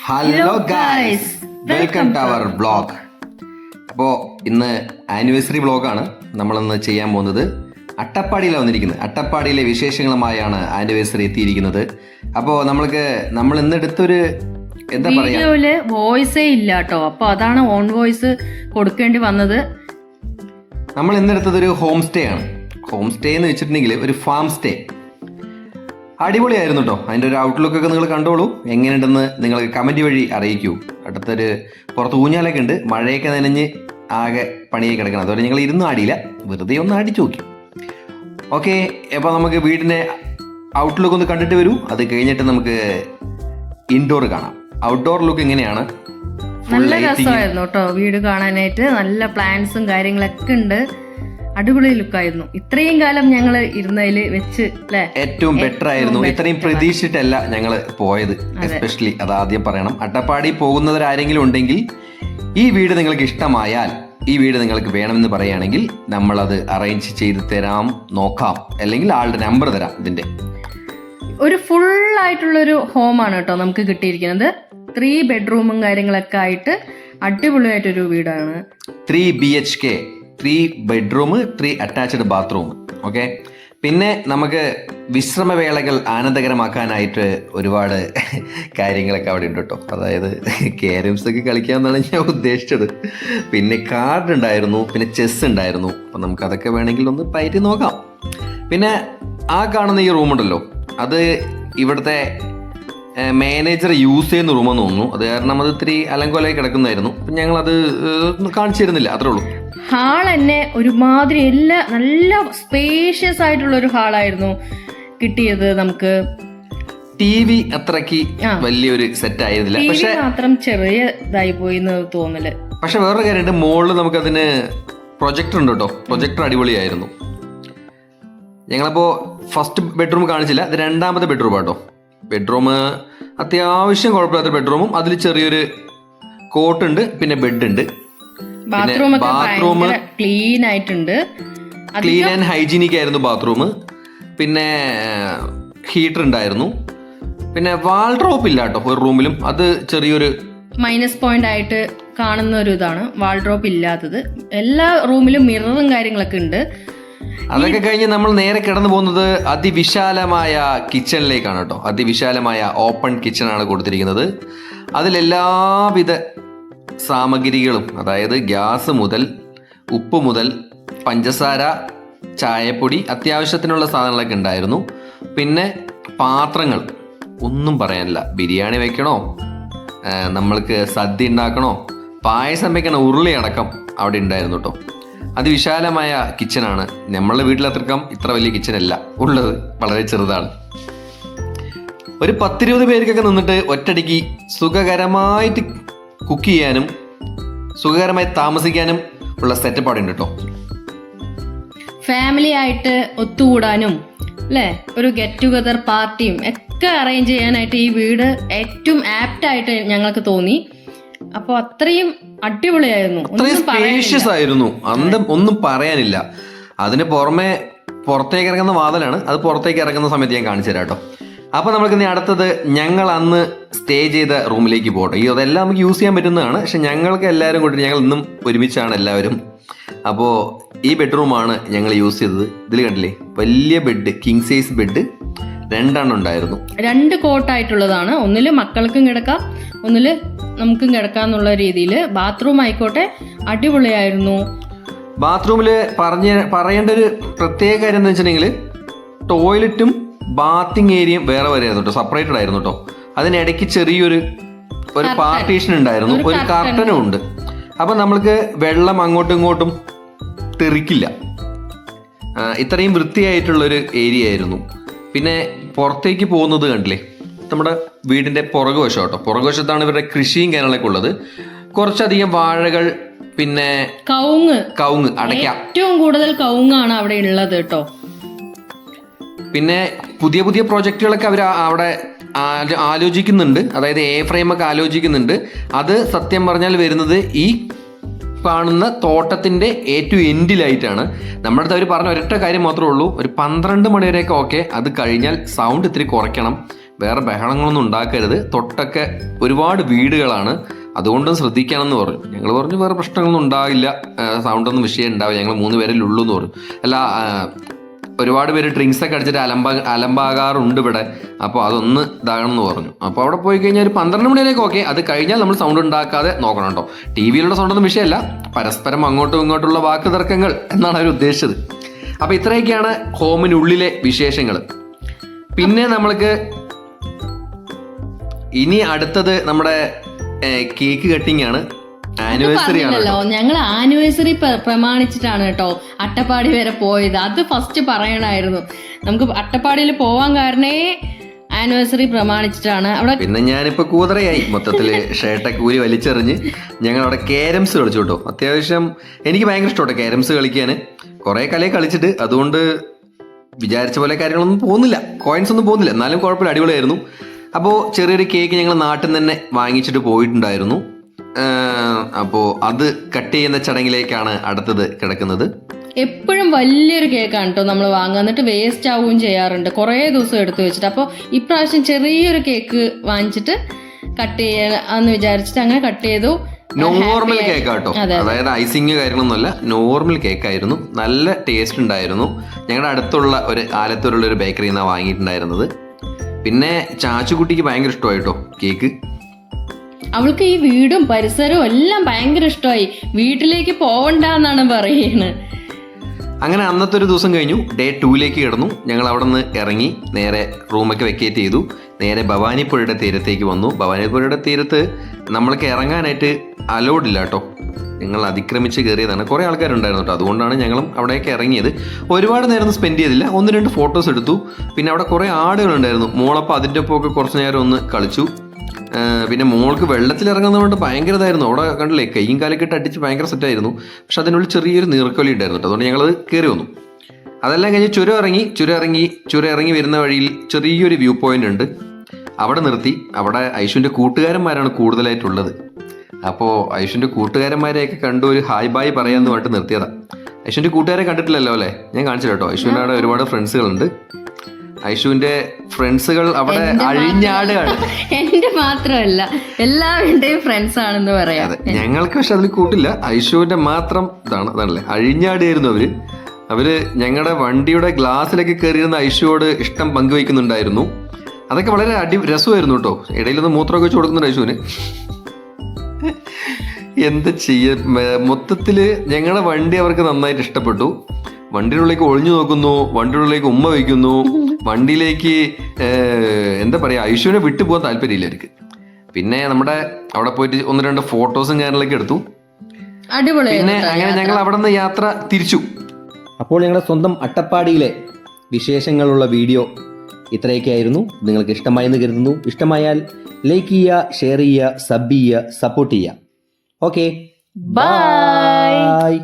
Hello guys, welcome to our vlog. അപ്പോൾ ഇന്ന് anniversary വ്ളോഗാണ് നമ്മളിന്ന് ചെയ്യാൻ പോകുന്നത്. അട്ടപ്പാടിയിലാണ് വന്നിരിക്കുന്നത്. അട്ടപ്പാടിയിലെ വിശേഷങ്ങളുമായാണ് ആനിവേഴ്സറി എത്തിയിരിക്കുന്നത്. അപ്പോൾ നമ്മൾ ഇന്ന് എടുത്തൊരു എന്താ പറയാ, വീഡിയോയില് വോയിസേ ഇല്ല കേട്ടോ. അപ്പൊ അതാണ് ഓൺ വോയിസ് കൊടുക്കേണ്ടി വന്നത്. നമ്മൾ ഇന്നെടുത്തത് ഒരു ഹോം സ്റ്റേ ആണ്. ഹോം സ്റ്റേ എന്ന് വെച്ചിട്ടുണ്ടെങ്കിൽ ഒരു ഫാം സ്റ്റേ. അടിപൊളിയായിരുന്നു കേട്ടോ. അതിൻ്റെ ഒരു ഔട്ട്ലുക്കൊക്കെ നിങ്ങൾ കണ്ടോളൂ. എങ്ങനെയുണ്ടെന്ന് നിങ്ങൾ കമൻറ്റ് വഴി അറിയിക്കൂ. അടുത്തൊരു പുറത്ത് ഊഞ്ഞാലൊക്കെ ഉണ്ട്. മഴയൊക്കെ നനഞ്ഞ് ആകെ പണിയായി കിടക്കണം. അതുപോലെ ഞങ്ങൾ ഇരുന്ന് ആടിയില്ല, വെറുതെ ഒന്ന് അടിച്ചു നോക്കി. ഓക്കെ, അപ്പോൾ നമുക്ക് വീടിൻ്റെ ഔട്ട്ലുക്ക് ഒന്ന് കണ്ടിട്ട് വരൂ. അത് കഴിഞ്ഞിട്ട് നമുക്ക് ഇൻഡോർ കാണാം. ഔട്ട്ഡോർ ലുക്ക് എങ്ങനെയാണ്? നല്ല രസമായിരുന്നു കേട്ടോ വീട് കാണാനായിട്ട്. നല്ല പ്ലാന്റ്സും കാര്യങ്ങളൊക്കെ ഉണ്ട്. അടിപൊളി ലുക്കായിരുന്നു. ഇത്രയും കാലം ഞങ്ങൾ ഇരുന്നതിൽ വെച്ച് അല്ലേ ഏറ്റവും ബെറ്റർ ആയിരുന്നു. ഇത്രയും പ്രതീക്ഷിച്ചിട്ടല്ല ഞങ്ങൾ പോയത്. എസ്പെഷ്യലി അത് ആദ്യം പറയണം. അട്ടപ്പാടി പോകുന്നവരാരെങ്കിലും ഉണ്ടെങ്കിൽ ഈ വീട് നിങ്ങൾക്ക് ഇഷ്ടമായാൽ, ഈ വീട് നിങ്ങൾക്ക് വേണമെന്ന് പറയുകയാണെങ്കിൽ നമ്മളത് അറേഞ്ച് ചെയ്ത് തരാം, നോക്കാം. അല്ലെങ്കിൽ ആളുടെ നമ്പർ തരാം. ഇതിന്റെ ഒരു ഫുൾ ആയിട്ടുള്ളൊരു ഹോമാണ് കേട്ടോ നമുക്ക് കിട്ടിയിരിക്കുന്നത്. 3 ബെഡ്റൂമും കാര്യങ്ങളൊക്കെ ആയിട്ട് അടിപൊളിയായിട്ടൊരു വീടാണ്. 3 BHK, 3 bedroom, 3 attached bathroom. Okay, പിന്നെ നമുക്ക് വിശ്രമവേളകൾ ആനന്ദകരമാക്കാനായിട്ട് ഒരുപാട് കാര്യങ്ങളൊക്കെ അവിടെ ഉണ്ട് കേട്ടോ. അതായത് ക്യാരംസ് ഒക്കെ കളിക്കാമെന്നാണ് ഞാൻ ഉദ്ദേശിച്ചത്. പിന്നെ കാർഡ് ഉണ്ടായിരുന്നു, പിന്നെ ചെസ് ഉണ്ടായിരുന്നു. അപ്പം നമുക്കതൊക്കെ വേണമെങ്കിൽ ഒന്ന് പയറ്റി നോക്കാം. പിന്നെ ആ കാണുന്ന ഈ റൂമുണ്ടല്ലോ, അത് ഇവിടുത്തെ മാനേജർ യൂസ് ചെയ്യുന്ന റൂമെന്ന് തോന്നുന്നു. അത് കാരണം അത് ഇത്തിരി അലങ്കോലായി കിടക്കുന്നതായിരുന്നു. അപ്പം ഞങ്ങളത് കാണിച്ചു തരുന്നില്ല, അത്രേ ഉള്ളൂ. ഹാൾ തന്നെ ഒരുമാതിരി നല്ല സ്പേഷ്യസ് ആയിട്ടുള്ള ഒരു ഹാളായിരുന്നു കിട്ടിയത് നമുക്ക്. TV അത്രയ്ക്ക് വലിയൊരു സെറ്റ് ആയിരുന്നില്ല, പക്ഷെ മാത്രം ചെറിയതായി പോയി എന്ന് തോന്നല്. പക്ഷെ വേറൊരു കാര്യമുണ്ട്, മുകളിൽ നമുക്കതിന് പ്രൊജക്ടർ ഉണ്ട് കേട്ടോ. പ്രൊജക്ടർ അടിപൊളിയായിരുന്നു. ഞങ്ങളപ്പോൾ ഫസ്റ്റ് ബെഡ്റൂം കാണിച്ചില്ല, ഇത് 2ാമത്തെ ബെഡ്റൂം ആട്ടോ. ബെഡ്റൂം അത്യാവശ്യം കുഴപ്പമില്ലാത്ത ബെഡ്റൂമും അതിൽ ചെറിയൊരു കോട്ടുണ്ട്, പിന്നെ ബെഡ് ഉണ്ട്. ബാത്റൂം ക്ലീൻ ആയിട്ടുണ്ട്, ക്ലീൻ ആൻഡ് ഹൈജീനിക് ആയിരുന്നു ബാത്റൂം. പിന്നെ ഹീറ്റർ ഉണ്ടായിരുന്നു. പിന്നെ വാൾഡ്രോപ്പ് ഇല്ല കേട്ടോ ഒരു റൂമിലും. അത് ചെറിയൊരു മൈനസ് പോയിന്റ് ആയിട്ട് കാണുന്ന ഒരു ഇതാണ് വാൾഡ്രോപ്പ് ഇല്ലാത്തത്. എല്ലാ റൂമിലും മിററും കാര്യങ്ങളൊക്കെ ഉണ്ട്. അതൊക്കെ കഴിഞ്ഞ് നമ്മൾ നേരെ കിടന്നു പോകുന്നത് അതിവിശാലമായ കിച്ചണിലേക്കാണ് കേട്ടോ. അതിവിശാലമായ ഓപ്പൺ കിച്ചണാണ് കൊടുത്തിരിക്കുന്നത്. അതിലെല്ലാവിധ സാമഗ്രികളും, അതായത് ഗ്യാസ് മുതൽ ഉപ്പ് മുതൽ പഞ്ചസാര, ചായപ്പൊടി, അത്യാവശ്യത്തിനുള്ള സാധനങ്ങളൊക്കെ ഉണ്ടായിരുന്നു. പിന്നെ പാത്രങ്ങൾ ഒന്നും പറയാനില്ല. ബിരിയാണി വെക്കണോ, നമ്മൾക്ക് സദ്യ ഉണ്ടാക്കണോ, പായസം വെക്കണോ, ഉരുളി അടക്കം അവിടെ ഉണ്ടായിരുന്നു കേട്ടോ. അതിവിശാലമായ കിച്ചണാണ്. നമ്മളുടെ വീട്ടിലത്രക്കം ഇത്ര വലിയ കിച്ചനല്ല ഉള്ളത്, വളരെ ചെറുതാണ്. ഒരു 10-20 പേർക്കൊക്കെ നിന്നിട്ട് ഒറ്റയടിക്ക് സുഖകരമായിട്ട് കുക്ക് ചെയ്യാനും സുഖകരമായി താമസിക്കാനും ഉള്ള സെറ്റപ്പ് അവിടെ ഉണ്ട് കേട്ടോ. ഫാമിലി ആയിട്ട് ഒത്തുകൂടാനും അല്ലേ, ഒരു ഗെറ്റ് ടുഗദർ പാർട്ടിയും ഒക്കെ അറേഞ്ച് ചെയ്യാനായിട്ട് ഈ വീട് ഏറ്റവും ആപ്റ്റ് ആയിട്ട് ഞങ്ങൾക്ക് തോന്നി. അപ്പോൾ അത്രയും അടിപൊളിയായിരുന്നു, സ്പേഷ്യസ് ആയിരുന്നു. ഒന്നും പറയാനില്ല. അതിന് പുറമെ പുറത്തേക്ക് ഇറങ്ങുന്ന വാതിലാണ്. അത് പുറത്തേക്ക് ഇറങ്ങുന്ന സമയത്ത് ഞാൻ കാണിച്ചു തരാം കേട്ടോ. അപ്പോൾ നമുക്ക് ഇനി അടുത്തത് ഞങ്ങൾ അന്ന് സ്റ്റേ ചെയ്ത റൂമിലേക്ക് പോകട്ടെ. അതെല്ലാം നമുക്ക് യൂസ് ചെയ്യാൻ പറ്റുന്നതാണ്. പക്ഷെ ഞങ്ങൾക്ക് എല്ലാവരും കൂടി ഞങ്ങൾ ഇന്നും ഒരുമിച്ചാണ് എല്ലാവരും. അപ്പോൾ ഈ ബെഡ്റൂമാണ് ഞങ്ങൾ യൂസ് ചെയ്തത്. ഇതിൽ കണ്ടില്ലേ, വലിയ ബെഡ്, കിങ് സൈസ് ബെഡ് 2 ഉണ്ടായിരുന്നു. 2 കോട്ടായിട്ടുള്ളതാണ്. ഒന്നില് മക്കൾക്കും കിടക്കാം, ഒന്നില് നമുക്കും കിടക്കാന്നുള്ള രീതിയിൽ. ബാത്റൂം ആയിക്കോട്ടെ അടിപൊളിയായിരുന്നു. ബാത്റൂമിൽ പറയേണ്ട ഒരു പ്രത്യേക കാര്യം എന്ന് വെച്ചിട്ടുണ്ടെങ്കിൽ ടോയ്ലറ്റും ബാത്തിങ് ഏരിയയും വേറെ ആയിരുന്നു കേട്ടോ, സെപ്പറേറ്റഡ് ആയിരുന്നു കേട്ടോ. അതിനിടയ്ക്ക് ചെറിയൊരു പാർട്ടീഷൻ ഉണ്ടായിരുന്നു, ഒരു കർട്ടനും ഉണ്ട്. അപ്പം നമ്മൾക്ക് വെള്ളം അങ്ങോട്ടും ഇങ്ങോട്ടും തെറിക്കില്ല. ഇത്രയും വൃത്തിയായിട്ടുള്ളൊരു ഏരിയ ആയിരുന്നു. പിന്നെ പുറത്തേക്ക് പോകുന്നത് കണ്ടില്ലേ, നമ്മുടെ വീടിന്റെ പുറകുവശം കേട്ടോ. പുറകുവശത്താണ് ഇവരുടെ കൃഷിയും കാര്യങ്ങളൊക്കെ ഉള്ളത്. കുറച്ചധികം വാഴകൾ, പിന്നെ കവുങ്ങ്, അടയ്ക്ക, ഏറ്റവും കൂടുതൽ കവുങ്ങാണ് അവിടെ ഉള്ളത് കേട്ടോ. പിന്നെ പുതിയ പുതിയ പ്രോജക്റ്റുകളൊക്കെ അവർ അവിടെ ആലോചിക്കുന്നുണ്ട്. അതായത് ഫ്രെയിം ഒക്കെ ആലോചിക്കുന്നുണ്ട്. അത് സത്യം പറഞ്ഞാൽ വരുന്നത് ഈ കാണുന്ന തോട്ടത്തിന്റെ ഏറ്റവും എൻഡിലായിട്ടാണ്. നമ്മുടെ അടുത്ത് അവർ പറഞ്ഞ ഒരൊറ്റ കാര്യം മാത്രമേ ഉള്ളൂ, ഒരു 12 മണി വരെയൊക്കെ ഓക്കെ, അത് കഴിഞ്ഞാൽ സൗണ്ട് ഇത്തിരി കുറയ്ക്കണം, വേറെ ബഹളങ്ങളൊന്നും ഉണ്ടാക്കരുത്, തൊട്ടൊക്കെ ഒരുപാട് വീടുകളാണ്, അതുകൊണ്ടും ശ്രദ്ധിക്കണമെന്ന് പറഞ്ഞു. ഞങ്ങൾ പറഞ്ഞു വേറെ പ്രശ്നങ്ങളൊന്നും ഉണ്ടാവില്ല, സൗണ്ടൊന്നും വിഷയം ഉണ്ടാവില്ല, ഞങ്ങൾ 3 പേരല്ലേ ഉള്ളൂ എന്ന് പറഞ്ഞു. അല്ല, ഒരുപാട് പേര് ഡ്രിങ്ക്സ് ഒക്കെ അടിച്ചിട്ട് അലമ്പാകാറുണ്ട് ഇവിടെ, അപ്പോൾ അതൊന്ന് ഇതാകണമെന്ന് പറഞ്ഞു. അപ്പോൾ അവിടെ പോയി കഴിഞ്ഞാൽ ഒരു 12 മണിയിലേക്ക് ഓക്കെ, അത് കഴിഞ്ഞാൽ നമ്മൾ സൗണ്ട് ഉണ്ടാക്കാതെ നോക്കണം കേട്ടോ. ടി വിയിലുള്ള സൗണ്ടൊന്നും വിഷയമല്ല, പരസ്പരം അങ്ങോട്ടും ഇങ്ങോട്ടുള്ള വാക്ക് തർക്കങ്ങൾ എന്നാണ് അവർ ഉദ്ദേശിച്ചത്. അപ്പോൾ ഇത്രയൊക്കെയാണ് ഹോമിനുള്ളിലെ വിശേഷങ്ങൾ. പിന്നെ നമ്മൾക്ക് ഇനി അടുത്തത് നമ്മുടെ കേക്ക് കട്ടിംഗ് ആണ്, ആനിവേഴ്സറി ആണ്. ഞങ്ങൾ ആനിവേഴ്സറി പ്രമാണിച്ചിട്ടാണ് കേട്ടോ അട്ടപ്പാടി വരെ പോയത്. അത് ഫസ്റ്റ് പറയണായിരുന്നു. നമുക്ക് അട്ടപ്പാടിയിൽ പോവാൻ കാരണേ ആനിവേഴ്സറി പ്രമാണിച്ചിട്ടാണ്. അവിടെ പിന്നെ ഞാനിപ്പോ കൂതറയായി മൊത്തത്തില് ഷർട്ടൊക്കെ ഊരി വലിച്ചെറിഞ്ഞ് ഞങ്ങൾ അവിടെ കാരംസ് കളിച്ചു കേട്ടോ. അത്യാവശ്യം എനിക്ക് ഭയങ്കര ഇഷ്ടമാണ് കാരംസ് കളിക്കാൻ. കുറെ കളി കളിച്ചിട്ട് അതുകൊണ്ട് വിചാരിച്ച പോലെ കാര്യങ്ങളൊന്നും പോകുന്നില്ല, കോയിൻസ് ഒന്നും പോകുന്നില്ല, എന്നാലും കുഴപ്പമില്ല, അടിപൊളിയായിരുന്നു. അപ്പോൾ ചെറിയൊരു കേക്ക് ഞങ്ങൾ നാട്ടിൽ നിന്ന് തന്നെ വാങ്ങിച്ചിട്ട് പോയിട്ടുണ്ടായിരുന്നു. അപ്പോൾ അത് കട്ട് ചെയ്യുന്ന ചടങ്ങിലേക്കാണ് അടുത്തത് കിടക്കുന്നത്. എപ്പോഴും വലിയൊരു കേക്കാണ് കേട്ടോ നമ്മൾ വാങ്ങുക, എന്നിട്ട് വേസ്റ്റ് ആവുകയും ചെയ്യാറുണ്ട് കുറേ ദിവസം എടുത്തു വെച്ചിട്ട്. അപ്പോൾ ഇപ്രാവശ്യം ചെറിയൊരു കേക്ക് വാങ്ങിച്ചിട്ട് കട്ട് ചെയ്യാന്ന് വിചാരിച്ചിട്ട് അങ്ങനെ കട്ട് ചെയ്തു. നോർമൽ കേക്ക് കേട്ടോ, അതായത് ഐസിങ് കാര്യങ്ങളൊന്നുമല്ല, നോർമൽ കേക്കായിരുന്നു. നല്ല ടേസ്റ്റ് ഉണ്ടായിരുന്നു. ഞങ്ങളുടെ അടുത്തുള്ള ഒരു ആലത്തൂരുള്ള ഒരു ബേക്കറിയിൽ നിന്നാണ് വാങ്ങിയിട്ടുണ്ടായിരുന്നത്. പിന്നെ ചാച്ചുകുട്ടിക്ക് ഭയങ്കര ഇഷ്ടമായിട്ടോ കേക്ക്. അവൾക്ക് ഈ വീടും പരിസരവും എല്ലാം ഭയങ്കര ഇഷ്ടമായി, വീട്ടിലേക്ക് പോവണ്ടെന്നാണ് പറയുന്നത്. അങ്ങനെ അന്നത്തെ ഒരു ദിവസം കഴിഞ്ഞു. ഡേ 2ലേക്ക് കിടന്നു. ഞങ്ങൾ അവിടെ നിന്ന് ഇറങ്ങി നേരെ റൂമൊക്കെ വെക്കേറ്റ് ചെയ്തു. നേരെ ഭവാനിപ്പുഴയുടെ തീരത്തേക്ക് വന്നു. ഭവാനിപ്പുഴയുടെ തീരത്ത് നമ്മൾക്ക് ഇറങ്ങാനായിട്ട് അലൗഡ് ഇല്ല കേട്ടോ, നിങ്ങൾ അതിക്രമിച്ച് കയറിയതാണ്. കുറേ ആൾക്കാരുണ്ടായിരുന്നു കേട്ടോ, അതുകൊണ്ടാണ് ഞങ്ങളും അവിടേക്ക് ഇറങ്ങിയത്. ഒരുപാട് നേരം സ്പെൻഡ് ചെയ്തില്ല, 1-2 ഫോട്ടോസ് എടുത്തു. പിന്നെ അവിടെ കുറേ ആടുകളുണ്ടായിരുന്നു. മോളപ്പോൾ അതിൻ്റെ ഒപ്പമൊക്കെ കുറച്ച് നേരം ഒന്ന് കളിച്ചു. പിന്നെ മോൾക്ക് വെള്ളത്തിൽ ഇറങ്ങുന്നതുകൊണ്ട് ഭയങ്കര ഇതായിരുന്നു. അവിടെ കണ്ടില്ലേ, കൈയും കാലൊക്കെ ഇട്ട് അടിച്ച് ഭയങ്കര സെറ്റായിരുന്നു. പക്ഷെ അതിനുള്ളിൽ ചെറിയൊരു നീർക്കൊലി ഉണ്ടായിരുന്നു കേട്ടോ, അതുകൊണ്ട് ഞങ്ങളത് കയറി വന്നു. അതെല്ലാം കഴിഞ്ഞ് ചുരം ഇറങ്ങി വരുന്ന വഴിയിൽ ചെറിയൊരു വ്യൂ പോയിന്റ് ഉണ്ട്, അവിടെ നിർത്തി. അവിടെ ഐഷുവിൻ്റെ കൂട്ടുകാരന്മാരാണ് കൂടുതലായിട്ടുള്ളത്. അപ്പോൾ ഐഷുവിൻ്റെ കൂട്ടുകാരന്മാരെയൊക്കെ കണ്ടു ഒരു ഹായ് ബായ് പറയാമെന്ന് പറഞ്ഞിട്ട് നിർത്തിയതാണ്. ഐഷുവിൻ്റെ കൂട്ടുകാരെ കണ്ടിട്ടില്ലല്ലോ അല്ലേ, ഞാൻ കാണിച്ചില്ല കേട്ടോ. ഐഷുവിൻ്റെ അവിടെ ഒരുപാട് ഫ്രണ്ട്സുകളുണ്ട്. ഐഷുവിന്റെ ഫ്രണ്ട്സുകൾ അവിടെ അഴിഞ്ഞാടുകയാണ്. എന്റെ മാത്രമല്ല, എല്ലാവരുടെയും ഫ്രണ്ട്സ് ആണെന്ന് പറയാം. ഞങ്ങൾക്ക് പക്ഷെ അതിൽ കൂട്ടില്ല, ഐഷുവിന്റെ മാത്രം ഇതാണല്ലേ, അഴിഞ്ഞാടിയായിരുന്നു അവര് ഞങ്ങളുടെ വണ്ടിയുടെ ഗ്ലാസ്സിലൊക്കെ കയറിയിരുന്ന ഐഷുവോട് ഇഷ്ടം പങ്കുവയ്ക്കുന്നുണ്ടായിരുന്നു. അതൊക്കെ വളരെ രസമായിരുന്നു കേട്ടോ. ഇടയിലൊന്ന് മൂത്രമൊക്കെ വെച്ച് കൊടുക്കുന്നുണ്ട് ഐഷുവിന്. എന്താ മൊത്തത്തില് ഞങ്ങളുടെ വണ്ടി അവർക്ക് നന്നായിട്ട് ഇഷ്ടപ്പെട്ടു. വണ്ടിയുള്ളിലേക്ക് ഒളിഞ്ഞു നോക്കുന്നു, വണ്ടിയുള്ളിലേക്ക് ഉമ്മ വയ്ക്കുന്നു, വണ്ടിയിലേക്ക് എന്താ പറയാ, ഐഷുവിനെ വിട്ടുപോകാൻ താല്പര്യമില്ല അവർക്ക്. പിന്നെ നമ്മുടെ അവിടെ പോയിട്ട് 1-2 ഫോട്ടോസും കാര്യങ്ങളൊക്കെ എടുത്തു. പിന്നെ അങ്ങനെ ഞങ്ങൾ അവിടെ നിന്ന് യാത്ര തിരിച്ചു. അപ്പോൾ ഞങ്ങളുടെ സ്വന്തം അട്ടപ്പാടിയിലെ വിശേഷങ്ങളുള്ള വീഡിയോ ഇത്രയൊക്കെ ആയിരുന്നു. നിങ്ങൾക്ക് ഇഷ്ടമായി എന്ന് കരുതുന്നു. ഇഷ്ടമായാൽ ലൈക്ക് ചെയ്യുക, ഷെയർ ചെയ്യുക, സബ് ചെയ്യുക, സപ്പോർട്ട് ചെയ്യുക. Okay, by.